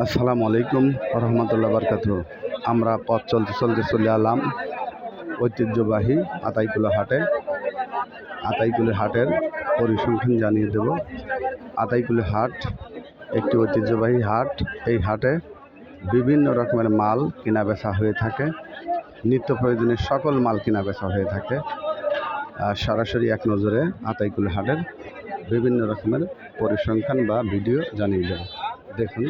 আসসালামু আলাইকুম রহমতুল্লাহ বারকাতুহু। আমরা পথ চলতে চলতে চলে এলাম ঐতিহ্যবাহী আতাইকুলা হাটে। আতাইকুলা হাটের পরিসংখ্যান জানিয়ে দেব। আতাইকুলা হাট একটি ঐতিহ্যবাহী হাট। এই হাটে বিভিন্ন রকমের মাল কেনা বেচা হয়ে থাকে। নিত্য প্রয়োজনীয় সকল মাল কেনা বেচা হয়ে থাকে। সরাসরি এক নজরে আতাইকুলা হাটের বিভিন্ন রকমের পরিসংখ্যান বা ভিডিও জানিয়ে দেব। দেখুন,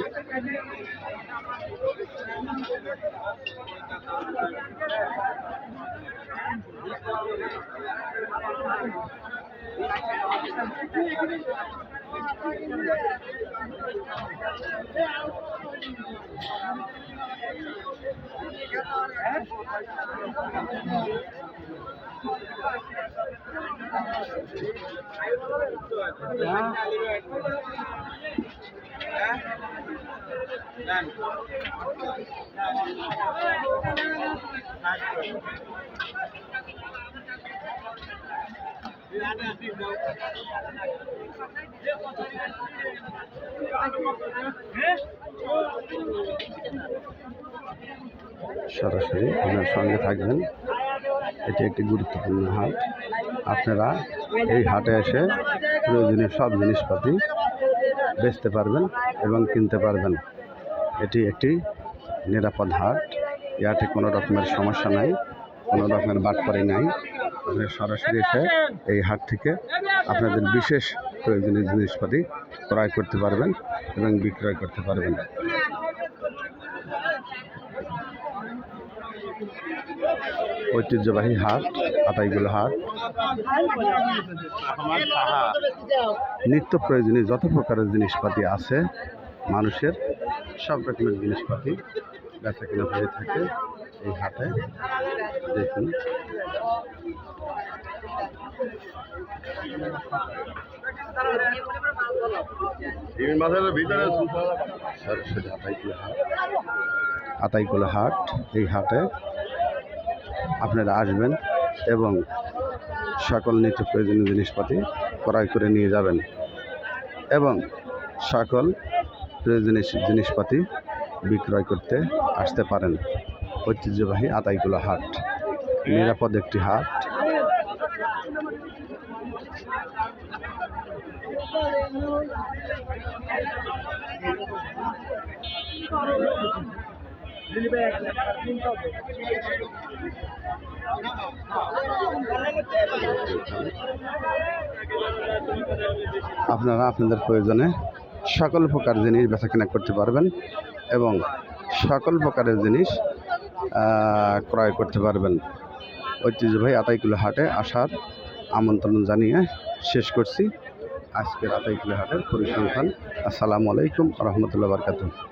সরাসরি আপনার সঙ্গে থাকবেন। এটি একটি গুরুত্বপূর্ণ হাট। আপনারা এই হাটে এসে প্রয়োজনীয় সব জিনিসপাতি বেচতে পারবেন এবং কিনতে পারবেন। এটি একটি নিরাপদ হাট। এই হাটে কোনো রকমের সমস্যা নাই, কোনো রকমের বাটপারি নাই। আপনারা সরাসরি এসে এই হাট থেকে আপনাদের বিশেষ প্রয়োজনীয় জিনিসপাতি ক্রয় করতে পারবেন এবং বিক্রয় করতে পারবেন। ঐতিহ্যবাহী হাট আতাইকুলা হাট। নিত্য প্রয়োজনীয় যত প্রকারের জিনিসপাতি আছে, মানুষের সব রকমের জিনিসপাতি বেচা কেনা হয়ে থাকে এই হাটে। দেখুন, সরাসরি আতাইকুলা হাট। এই হাটে আপনারা আসবেন এবং সকল নিত্য প্রয়োজনীয় জিনিসপাতি ক্রয় করে নিয়ে যাবেন এবং সকল প্রয়োজনীয় জিনিসপাতি বিক্রয় করতে আসতে পারেন। ঐতিহ্যবাহী আতাইকুলা হাট নিরাপদ একটি হাট। আপনারা আপনাদের প্রয়োজনে সকল প্রকার জিনিস বেচা কেনা করতে পারবেন এবং সকল প্রকারের জিনিস ক্রয় করতে পারবেন। ঐতিহ্যবাহী আতাইকুলা হাটে আসার আমন্ত্রণ জানিয়ে শেষ করছি আজকের আতাইকুলা হাটের পরিসংখ্যান। আসসালামু আলাইকুম রহমতুল্লাহ বারকাতুহু।